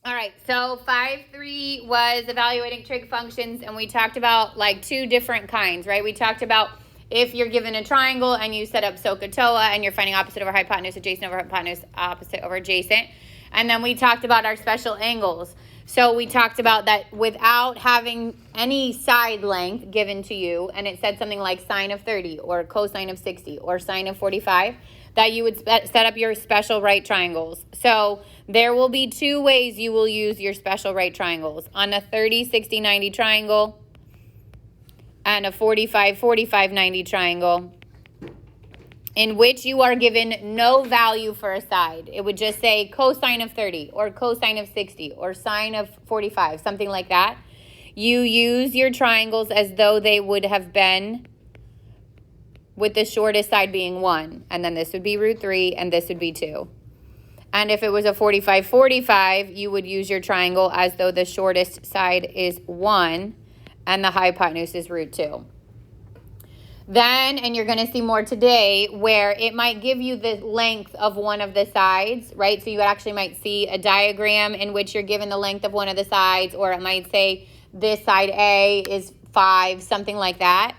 All right, so 5.3 was evaluating trig functions, and we talked about like two different kinds, right? We talked about if you're given a triangle and you set up SOHCAHTOA and you're finding opposite over hypotenuse, adjacent over hypotenuse, opposite over adjacent. And then we talked about our special angles. So we talked about that without having any side length given to you, and it said something like sine of 30 or cosine of 60 or sine of 45, that you would set up your special right triangles. So there will be two ways you will use your special right triangles. On a 30, 60, 90 triangle and a 45, 45, 90 triangle, in which you are given no value for a side. It would just say cosine of 30 or cosine of 60 or sine of 45, something like that. You use your triangles as though they would have been with the shortest side being 1. And then this would be root 3 and this would be 2. And if it was a 45, 45, you would use your triangle as though the shortest side is 1 and the hypotenuse is root 2. Then, and you're going to see more today, where it might give you the length of one of the sides, right? So you actually might see a diagram in which you're given the length of one of the sides, or it might say this side A is 5, something like that.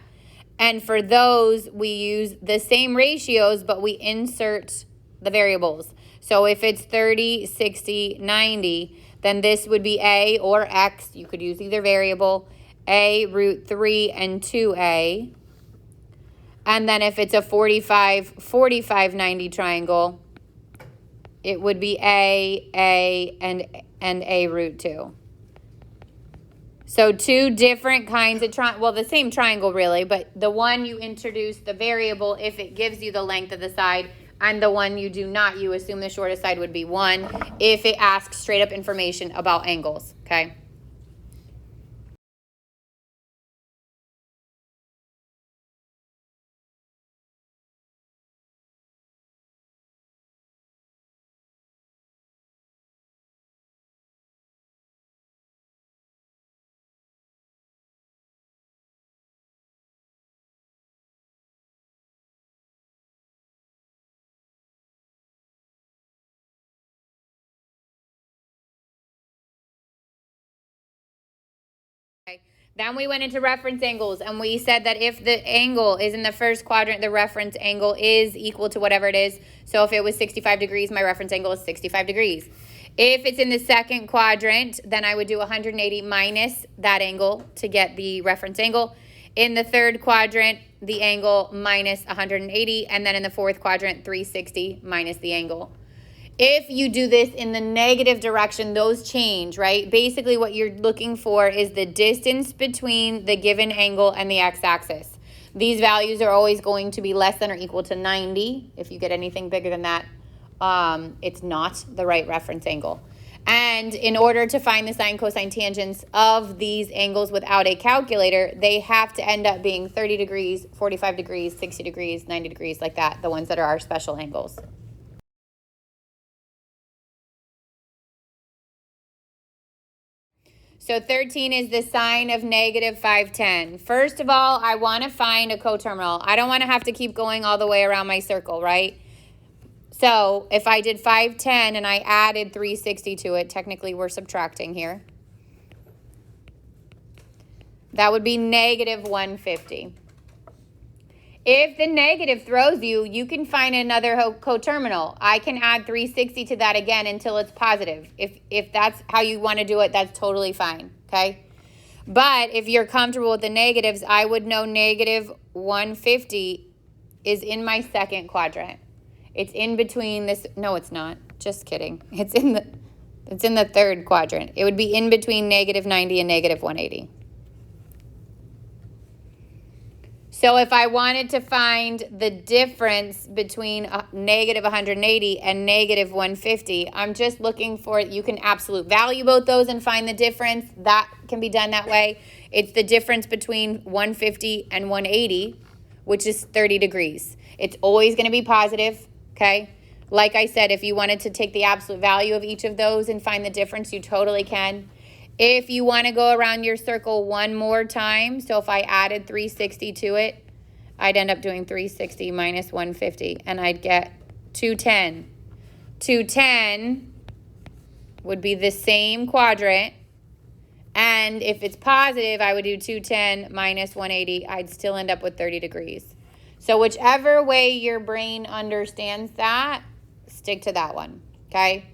And for those, we use the same ratios, but we insert the variables. So if it's 30, 60, 90, then this would be A or X. You could use either variable. A, root 3, and 2A. And then if it's a 45, 45, 90 triangle, it would be A, and A root 2. So two different kinds of well, the same triangle really, but the one you introduce the variable if it gives you the length of the side, and the one you do not, you assume the shortest side would be 1 if it asks straight up information about angles, okay? Then we went into reference angles, and we said that if the angle is in the first quadrant, the reference angle is equal to whatever it is. So if it was 65 degrees, my reference angle is 65 degrees. If it's in the second quadrant, then I would do 180 minus that angle to get the reference angle. In the third quadrant, the angle minus 180, and then in the fourth quadrant, 360 minus the angle. If you do this in the negative direction, those change, right? Basically, what you're looking for is the distance between the given angle and the x-axis. These values are always going to be less than or equal to 90. If you get anything bigger than that, it's not the right reference angle. And in order to find the sine, cosine, tangents of these angles without a calculator, they have to end up being 30 degrees, 45 degrees, 60 degrees, 90 degrees, like that, the ones that are our special angles. So 13 is the sine of negative 510. First of all, I want to find a coterminal. I don't want to have to keep going all the way around my circle, right? So if I did 510 and I added 360 to it, technically we're subtracting here. That would be negative 150. If the negative throws you, you can find another coterminal. I can add 360 to that again until it's positive. If that's how you want to do it, that's totally fine, okay? But if you're comfortable with the negatives, I would know negative 150 is in my second quadrant. It's in between this. No, it's not. Just kidding. It's in the third quadrant. It would be in between negative 90 and negative 180. So if I wanted to find the difference between negative 180 and negative 150, I'm just looking for, you can absolute value both those and find the difference. That can be done that way. It's the difference between 150 and 180, which is 30 degrees. It's always going to be positive, okay? Like I said, if you wanted to take the absolute value of each of those and find the difference, you totally can. If you want to go around your circle one more time, so if I added 360 to it, I'd end up doing 360 minus 150, and I'd get 210. 210 would be the same quadrant. And if it's positive, I would do 210 minus 180. I'd still end up with 30 degrees. So whichever way your brain understands that, stick to that one, okay?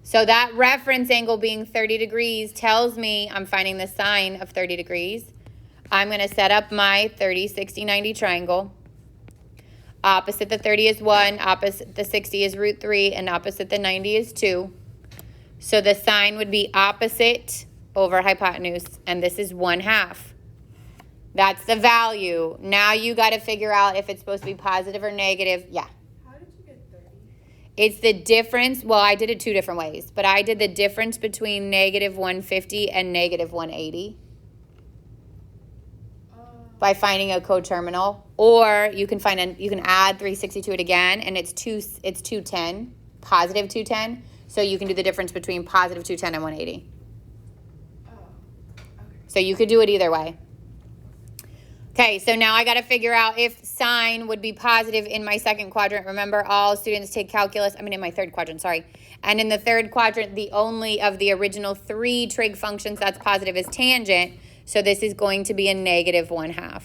So that reference angle being 30 degrees tells me I'm finding the sine of 30 degrees. I'm going to set up my 30, 60, 90 triangle. Opposite the 30 is 1, opposite the 60 is root 3, and opposite the 90 is 2. So the sine would be opposite over hypotenuse, and this is 1/2. That's the value. Now you got to figure out if it's supposed to be positive or negative. Yeah. How did you get 30? It's the difference. Well, I did it 2 different ways, but I did the difference between negative 150 and negative 180 by finding a coterminal. Or you can you can add 360 to it again, and it's 210, positive 210. So you can do the difference between positive 210 and 180. So you could do it either way. Okay, so now I got to figure out if sine would be positive in my second quadrant. Remember, all students take calculus. In my third quadrant, sorry. And in the third quadrant, the only of the original 3 trig functions that's positive is tangent. So this is going to be a negative 1/2.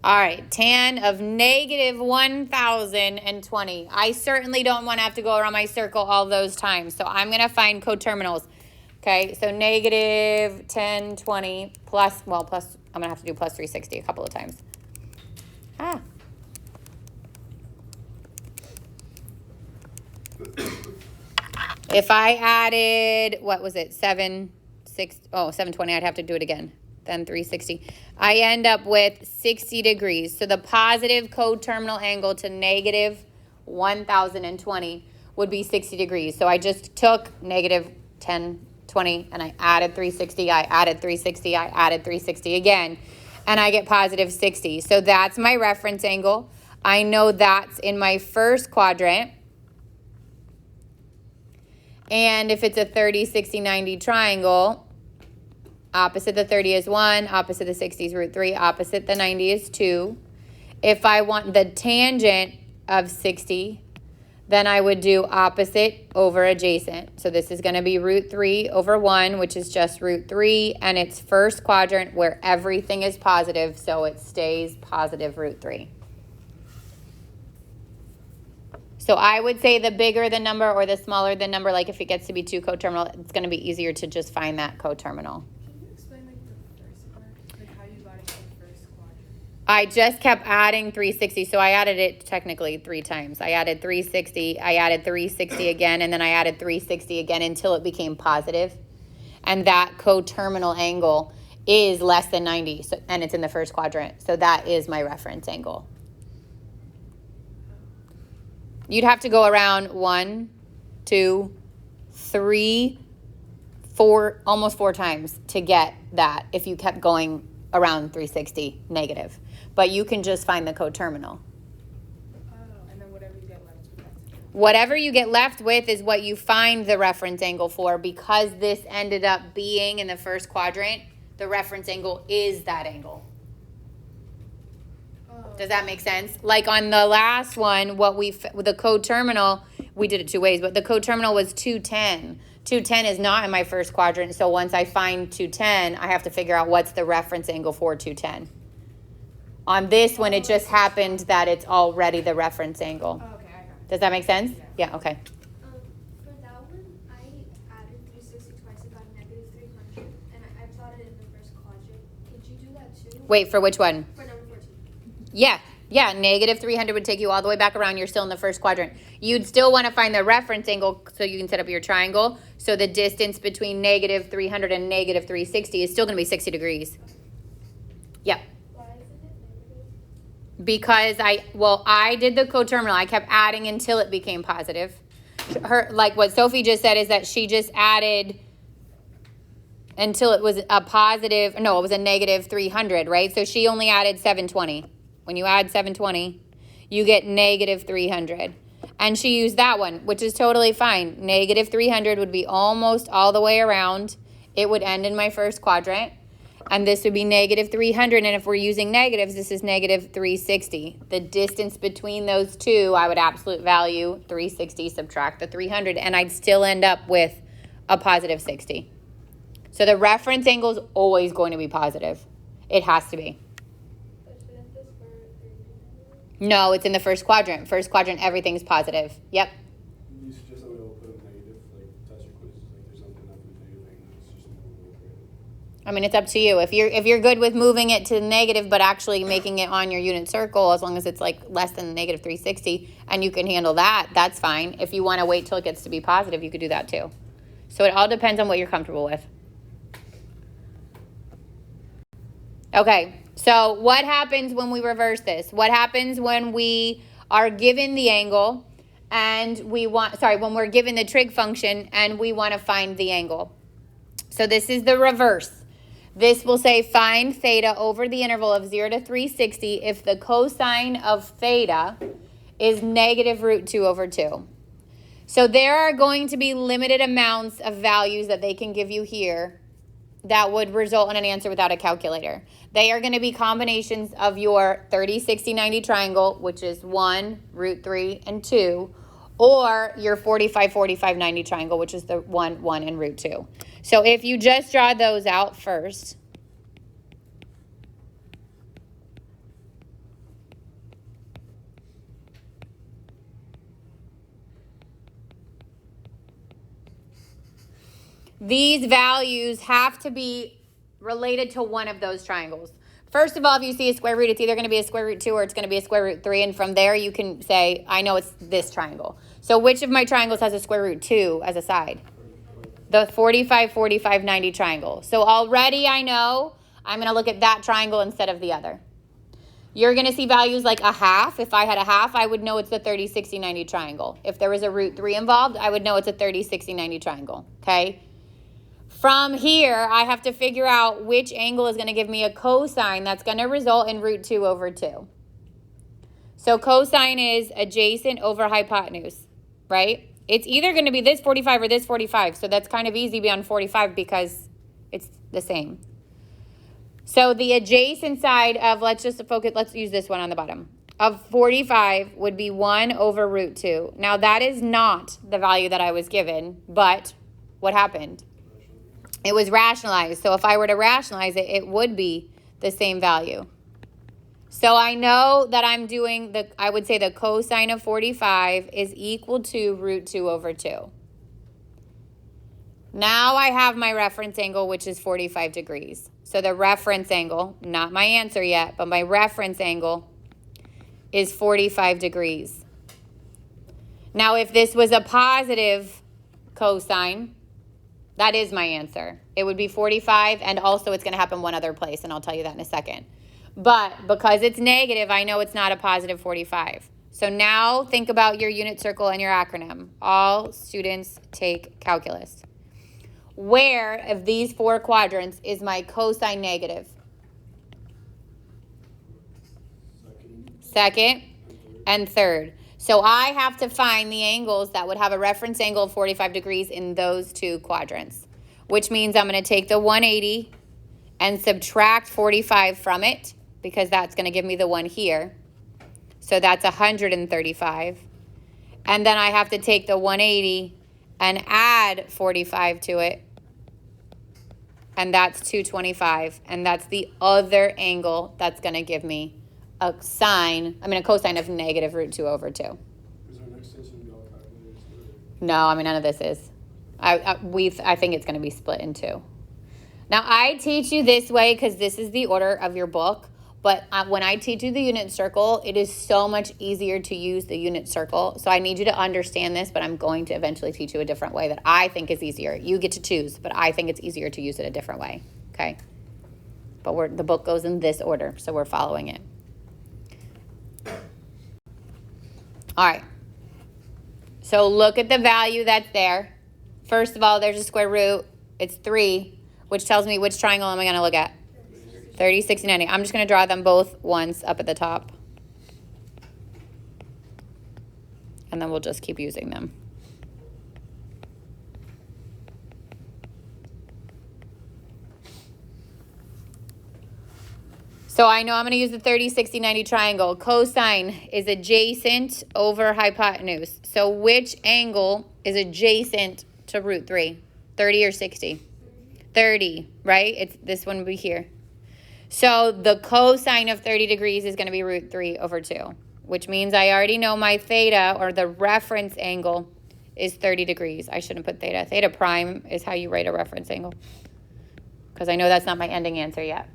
All right, tan of negative 1,020. I certainly don't want to have to go around my circle all those times. So I'm going to find coterminals. Okay, so negative 1020 plus, I'm going to have to do plus 360 a couple of times. If I added, 720, I'd have to do it again. Then 360. I end up with 60 degrees. So the positive coterminal angle to negative 1,020 would be 60 degrees. So I just took negative 1020 and I added 360. I added 360. I added 360 again. And I get positive 60. So that's my reference angle. I know that's in my first quadrant. And if it's a 30, 60, 90 triangle, opposite the 30 is 1, opposite the 60 is root 3, opposite the 90 is 2. If I want the tangent of 60, then I would do opposite over adjacent. So this is going to be root 3 over 1, which is just root 3, and it's first quadrant where everything is positive, so it stays positive root 3. So I would say the bigger the number or the smaller the number, like if it gets to be 2 coterminal, it's going to be easier to just find that coterminal. I just kept adding 360, so I added it technically 3 times. I added 360, I added 360 again, and then I added 360 again until it became positive. And that coterminal angle is less than 90, and it's in the first quadrant. So that is my reference angle. You'd have to go around 1, 2, 3, 4, almost 4 times to get that if you kept going around 360 negative. But you can just find the coterminal. And then whatever you get left with. Whatever you get left with is what you find the reference angle for. Because this ended up being in the first quadrant, the reference angle is that angle. Does that make sense? Like on the last one, the coterminal, we did it 2 ways, but the coterminal was 210. 210 is not in my first quadrant, so once I find 210, I have to figure out what's the reference angle for 210. On this one, it just happened that it's already the reference angle. Oh, okay, I got it. Does that make sense? Yeah, okay. For that one, I added 360 twice and got negative 300, and I plotted it in the first quadrant. Could you do that too? Wait, for which one? For number 14. Yeah, negative 300 would take you all the way back around. You're still in the first quadrant. You'd still want to find the reference angle so you can set up your triangle. So the distance between negative 300 and negative 360 is still going to be 60 degrees. Yeah. Why is it negative? Because I did the coterminal. I kept adding until it became positive. Like what Sophie just said is that she just added until it was a positive, no, it was a negative 300, right? So she only added 720. When you add 720, you get negative 300. And she used that one, which is totally fine. Negative 300 would be almost all the way around. It would end in my first quadrant. And this would be negative 300. And if we're using negatives, this is negative 360. The distance between those two, I would absolute value 360, subtract the 300, and I'd still end up with a positive 60. So the reference angle is always going to be positive. It has to be. But shouldn't this for 300? No, it's in the first quadrant. First quadrant, everything's positive. Yep. You suggest that we all put a negative, like test your quizzes, like there's something up with negative angle, it's just more over. I mean, it's up to you. If you're good with moving it to negative, but actually making it on your unit circle, as long as it's like less than negative 360, and you can handle that, that's fine. If you want to wait till it gets to be positive, you could do that too. So it all depends on what you're comfortable with. Okay, so what happens when we reverse this? What happens when we are given the angle and when we're given the trig function and we want to find the angle? So this is the reverse. This will say find theta over the interval of 0 to 360 if the cosine of theta is negative root 2 over 2. So there are going to be limited amounts of values that they can give you here that would result in an answer without a calculator. They are going to be combinations of your 30, 60, 90 triangle, which is 1, root 3, and 2, or your 45, 45, 90 triangle, which is the 1, 1, and root 2. So if you just draw those out first, these values have to be related to one of those triangles. First of all, if you see a square root, it's either going to be a square root 2 or it's going to be a square root 3. And from there, you can say, I know it's this triangle. So which of my triangles has a square root 2 as a side? The 45, 45, 90 triangle. So already I know I'm going to look at that triangle instead of the other. You're going to see values like a half. If I had a half, I would know it's the 30, 60, 90 triangle. If there was a root 3 involved, I would know it's a 30, 60, 90 triangle. Okay? From here, I have to figure out which angle is going to give me a cosine that's going to result in root 2 over 2. So cosine is adjacent over hypotenuse, right? It's either going to be this 45 or this 45. So that's kind of easy beyond 45 because it's the same. So the adjacent side of, let's use this one on the bottom, of 45 would be 1 over root 2. Now that is not the value that I was given, but what happened? It was rationalized. So if I were to rationalize it, it would be the same value. So I know that I'm doing I would say the cosine of 45 is equal to root 2 over 2. Now I have my reference angle, which is 45 degrees. So the reference angle, not my answer yet, but my reference angle is 45 degrees. Now if this was a positive cosine, that is my answer. It would be 45, and also it's going to happen one other place, and I'll tell you that in a second. But because it's negative, I know it's not a positive 45. So now think about your unit circle and your acronym. All students take calculus. Where of these 4 quadrants is my cosine negative? Second and third. So I have to find the angles that would have a reference angle of 45 degrees in those 2 quadrants, which means I'm going to take the 180 and subtract 45 from it because that's going to give me the one here. So that's 135. And then I have to take the 180 and add 45 to it. And that's 225. And that's the other angle that's going to give me a cosine of negative root 2 over 2. Is our next session going to be all calculators? No, none of this is. I think it's going to be split in 2. Now, I teach you this way because this is the order of your book. But when I teach you the unit circle, it is so much easier to use the unit circle. So I need you to understand this, but I'm going to eventually teach you a different way that I think is easier. You get to choose, but I think it's easier to use it a different way. Okay? But the book goes in this order, so we're following it. All right. So look at the value that's there. First of all, there's a square root. It's 3, which tells me which triangle am I going to look at? 30, 60, 90. I'm just going to draw them both once up at the top. And then we'll just keep using them. So I know I'm going to use the 30, 60, 90 triangle. Cosine is adjacent over hypotenuse. So which angle is adjacent to root 3? 30 or 60? 30, right? It's this one would be here. So the cosine of 30 degrees is going to be root 3 over 2, which means I already know my theta, or the reference angle, is 30 degrees. I shouldn't put theta. Theta prime is how you write a reference angle, because I know that's not my ending answer yet.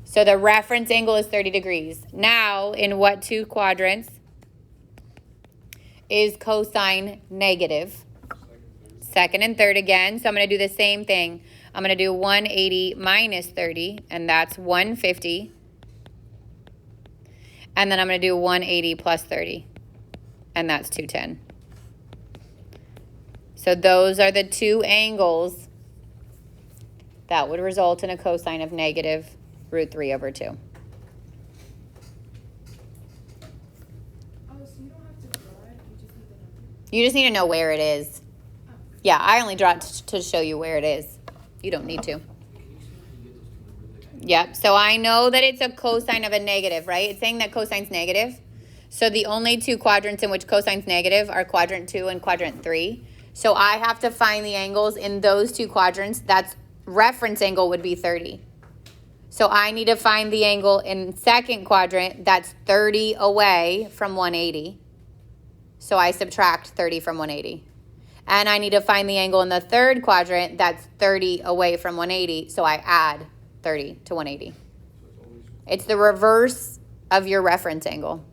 So the reference angle is 30 degrees. Now, in what two quadrants is cosine negative? Second and third again. So I'm going to do the same thing. I'm going to do 180 minus 30, and that's 150. And then I'm going to do 180 plus 30, and that's 210. So those are the two angles that would result in a cosine of negative root 3 over 2. Oh, so you don't have to draw it, you just need the number? You just need to know where it is. Oh. Yeah, I only draw it to show you where it is. You don't need to. Yep, so I know that it's a cosine of a negative, right? It's saying that cosine's negative. So the only two quadrants in which cosine's negative are quadrant 2 and quadrant 3. So I have to find the angles in those two quadrants. That's reference angle would be 30. So I need to find the angle in second quadrant that's 30 away from 180. So I subtract 30 from 180. And I need to find the angle in the third quadrant that's 30 away from 180. So I add 30 to 180. It's the reverse of your reference angle.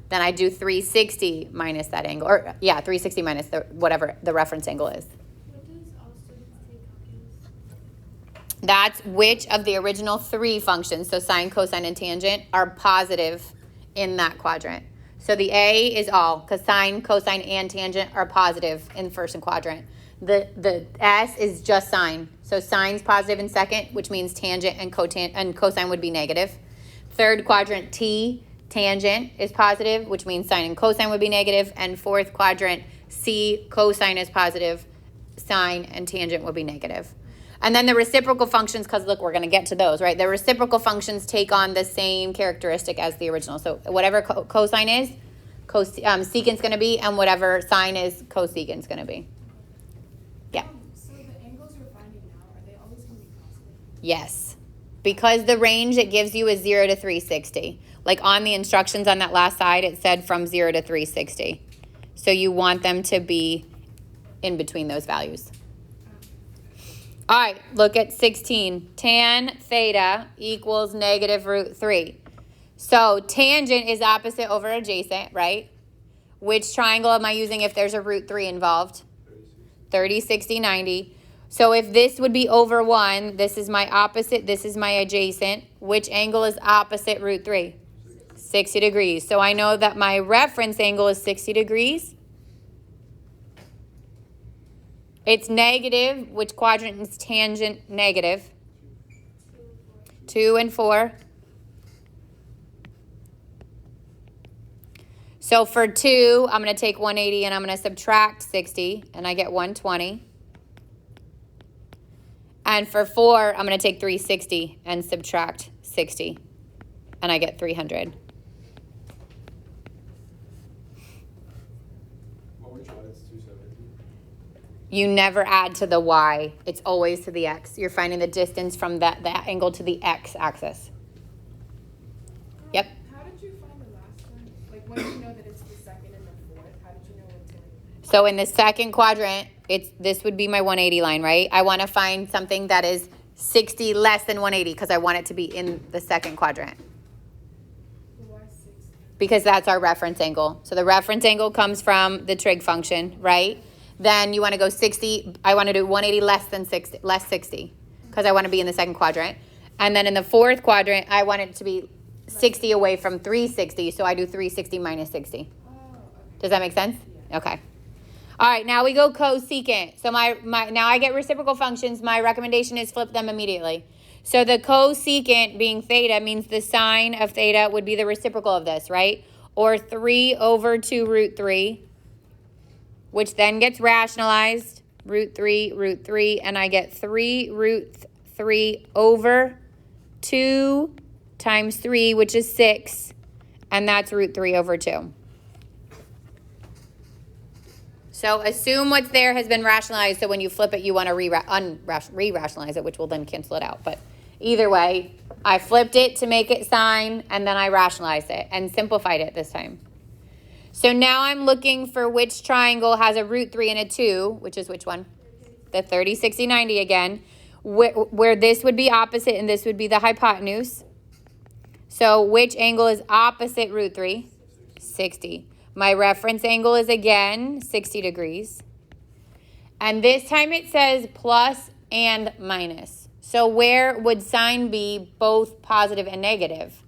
Then I do 360 minus that angle. Or, yeah, 360 minus whatever the reference angle is. What does all students take calculus? That's which of the original three functions, so sine, cosine, and tangent, are positive in that quadrant. So the A is all, because sine, cosine, and tangent are positive in first quadrant. The S is just sine. So sine's positive in second, which means tangent and cosine would be negative. Third quadrant T, tangent is positive, which means sine and cosine would be negative. And fourth quadrant C, cosine is positive, sine and tangent would be negative. And then the reciprocal functions, because look, we're going to get to those, right? The reciprocal functions take on the same characteristic as the original. So whatever cosine is, secant's going to be, and whatever sine is, cosecant's going to be. Yeah. So the angles you're finding now, are they always going to be positive? Yes. Because the range it gives you is 0 to 360. Like on the instructions on that last side, it said from 0 to 360. So you want them to be in between those values. All right, look at 16. Tan theta equals negative root 3. So tangent is opposite over adjacent, right? Which triangle am I using if there's a root 3 involved? 30, 60, 90. So if this would be over 1, this is my opposite, this is my adjacent. Which angle is opposite root 3? 60 degrees. So I know that my reference angle is 60 degrees. It's negative. Which quadrant is tangent negative? 2 and 4. So for 2, I'm going to take 180 and I'm going to subtract 60, and I get 120. And for 4, I'm going to take 360 and subtract 60, and I get 300. What we're trying is 270. You never add to the y. It's always to the x. You're finding the distance from that angle to the x-axis. Yep. How did you find the last one? Like, when did you know that it's the second and the fourth? How did you know what to... So in the second quadrant, this would be my 180 line, right? I want to find something that is 60 less than 180 because I want it to be in the second quadrant. Why 60? Because that's our reference angle. So the reference angle comes from the trig function, right? Then you want to go 60. I want to do 180 less 60, because I want to be in the second quadrant. And then in the fourth quadrant, I want it to be 60 away from 360. So I do 360 minus 60. Oh, okay. Does that make sense? Yeah. Okay. All right, now we go cosecant. So now I get reciprocal functions. My recommendation is flip them immediately. So the cosecant being theta means the sine of theta would be the reciprocal of this, right? Or 3 over 2 root 3, which then gets rationalized, root 3, and I get 3 root 3 over 2 times 3, which is 6, and that's root 3 over 2. So assume what's there has been rationalized, so when you flip it, you want to re-rationalize it, which will then cancel it out. But either way, I flipped it to make it sine, and then I rationalized it and simplified it this time. So now I'm looking for which triangle has a root 3 and a 2, which is which one? The 30, 60, 90 again, where this would be opposite and this would be the hypotenuse. So which angle is opposite root 3? 60. My reference angle is again 60 degrees. And this time it says plus and minus. So where would sine be both positive and negative?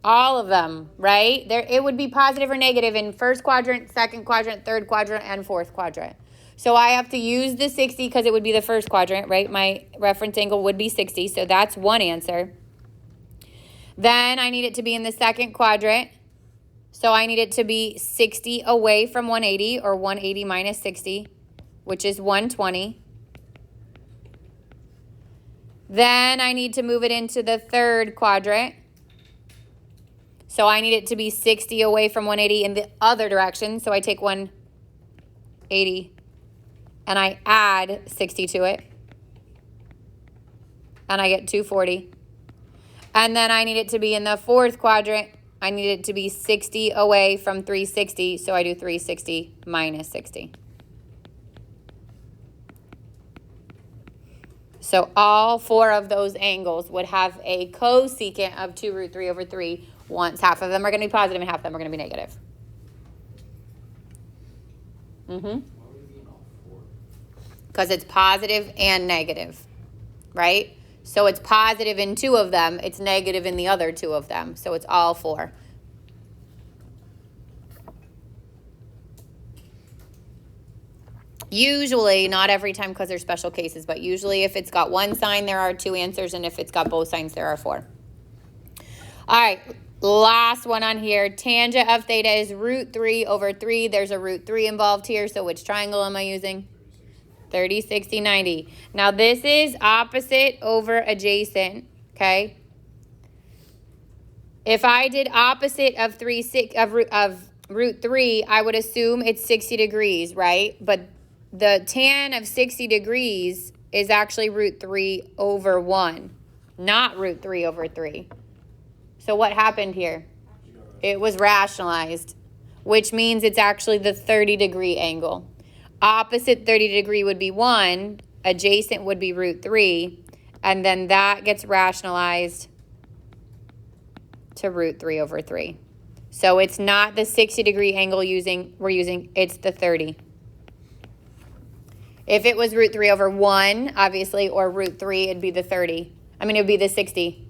All of them, right? It would be positive or negative in first quadrant, second quadrant, third quadrant, and fourth quadrant. So I have to use the 60 because it would be the first quadrant, right? My reference angle would be 60, so that's one answer. Then I need it to be in the second quadrant. So I need it to be 60 away from 180, or 180 minus 60, which is 120. Then I need to move it into the third quadrant. So I need it to be 60 away from 180 in the other direction. So I take 180 and I add 60 to it. And I get 240. And then I need it to be in the fourth quadrant. I need it to be 60 away from 360, so I do 360 minus 60. So all 4 of those angles would have a cosecant of 2 root 3 over 3 once half of them are going to be positive and half of them are going to be negative. Because it's positive and negative, right? So it's positive in 2 of them. It's negative in the other 2 of them. So it's all 4. Usually, not every time because there's special cases, but usually if it's got one sign, there are 2 answers. And if it's got both signs, there are 4. All right, last one on here. Tangent of theta is root 3 over 3. There's a root 3 involved here. So which triangle am I using? 30, 60, 90. Now this is opposite over adjacent, okay? If I did opposite of root 3, I would assume it's 60 degrees, right? But the tan of 60 degrees is actually root 3 over 1, not root 3 over 3. So what happened here? It was rationalized, which means it's actually the 30-degree angle. Opposite 30 degree would be 1, adjacent would be root 3, and then that gets rationalized to root 3 over 3. So it's not the 60 degree angle we're using, it's the 30. If it was root 3 over 1, obviously, or root 3, it'd be the 30. I mean, it would be the 60.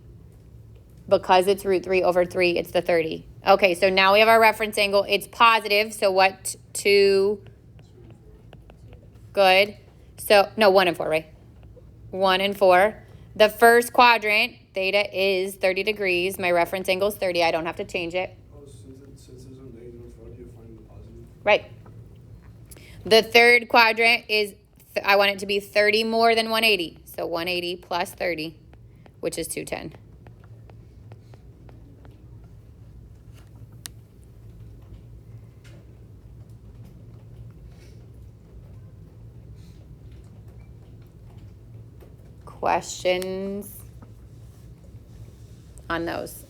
Because it's root 3 over 3, it's the 30. Okay, so now we have our reference angle. It's positive, so what? 2... Good. So, no, 1 and 4, right? 1 and 4. The first quadrant, theta is 30 degrees. My reference angle is 30. I don't have to change it. Oh, since there's a negative in front, you find the positive? Right. The third quadrant is, I want it to be 30 more than 180. So 180 plus 30, which is 210. Questions on those?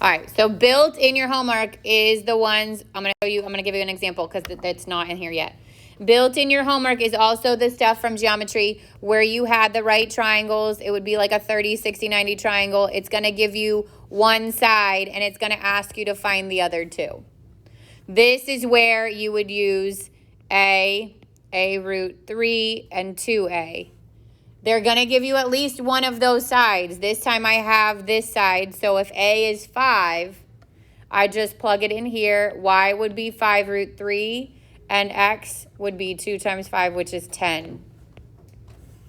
All right, so built in your homework is the ones, I'm going to give you an example because that's not in here yet. Built in your homework is also the stuff from geometry where you had the right triangles. It would be like a 30, 60, 90 triangle. It's going to give you one side and it's going to ask you to find the other 2. This is where you would use A root 3, and 2a. They're going to give you at least one of those sides. This time I have this side. So if A is 5, I just plug it in here. Y would be 5 root 3, and X would be 2 times 5, which is 10.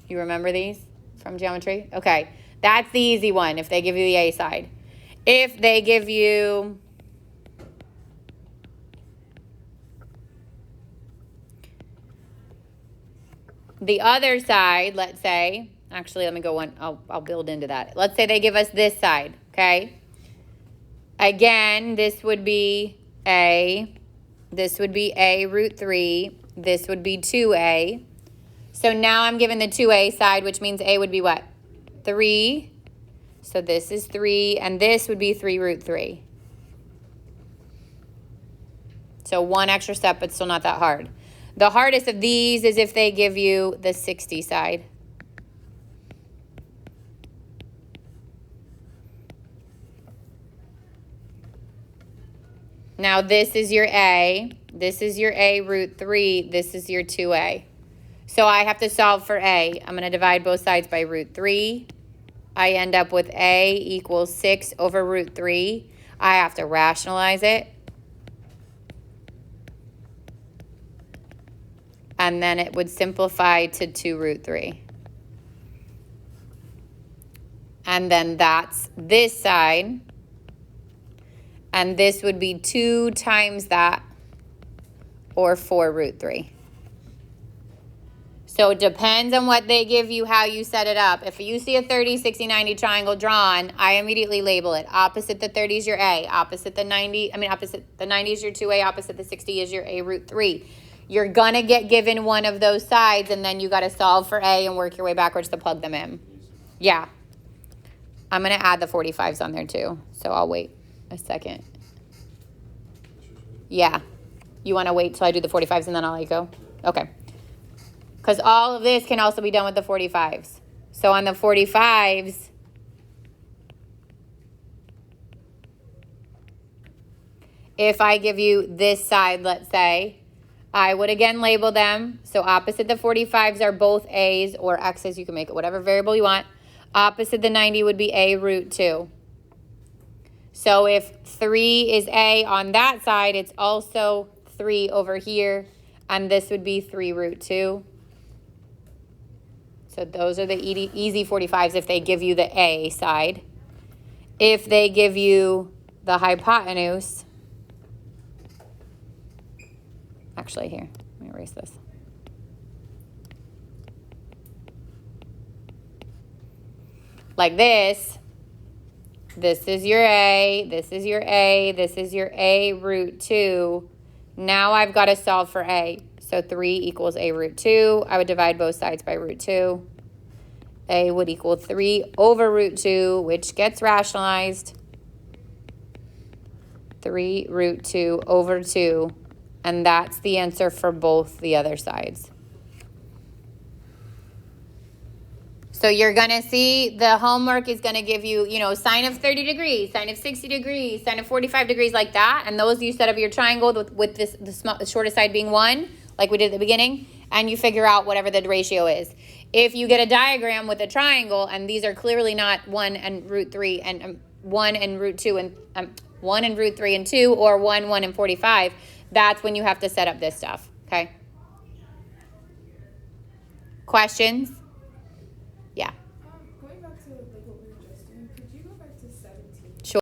You remember these from geometry? Okay, that's the easy one if they give you the A side. If they give you the other side, let's say, actually, let me go one, I'll build into that. Let's say they give us this side, okay? Again, this would be A, this would be A root 3, this would be 2A. So now I'm given the 2A side, which means A would be what? 3. So this is 3, and this would be 3 root 3. So one extra step, but still not that hard. The hardest of these is if they give you the 60 side. Now this is your A, this is your A root 3, this is your 2A. So I have to solve for A. I'm going to divide both sides by root 3. I end up with A equals 6 over root 3. I have to rationalize it. And then it would simplify to 2 root 3. And then that's this side. And this would be 2 times that, or 4 root 3. So it depends on what they give you, how you set it up. If you see a 30, 60, 90 triangle drawn, I immediately label it. Opposite the 30 is your A. Opposite the 90 is your 2A. Opposite the 60 is your A root 3. You're going to get given one of those sides, and then you got to solve for A and work your way backwards to plug them in. Yeah. I'm going to add the 45s on there too, so I'll wait a second. Yeah. You want to wait till I do the 45s and then I'll let you go? Okay. Because all of this can also be done with the 45s. So on the 45s, if I give you this side, let's say, I would again label them. So opposite the 45s are both A's or X's. You can make it whatever variable you want. Opposite the 90 would be A root 2. So if 3 is A on that side, it's also 3 over here. And this would be 3 root 2. So those are the easy 45s if they give you the A side. If they give you the hypotenuse, actually here, let me erase this. Like this is your A, this is your A, this is your A root 2. Now I've got to solve for A. So 3 equals A root 2. I would divide both sides by root 2. A would equal 3 over root 2, which gets rationalized. 3 root 2 over 2. And that's the answer for both the other sides. So you're going to see the homework is going to give you, sine of 30 degrees, sine of 60 degrees, sine of 45 degrees like that. And those you set up your triangle with the shortest side being 1, like we did at the beginning. And you figure out whatever the ratio is. If you get a diagram with a triangle, and these are clearly not 1 and root 3 and 1 and root 2 and 1 and root 3 and 2 or 1, 1 and 45, that's when you have to set up this stuff, okay? Questions? Yeah. Going back to like what we were just doing, could you go back to 17? Sure.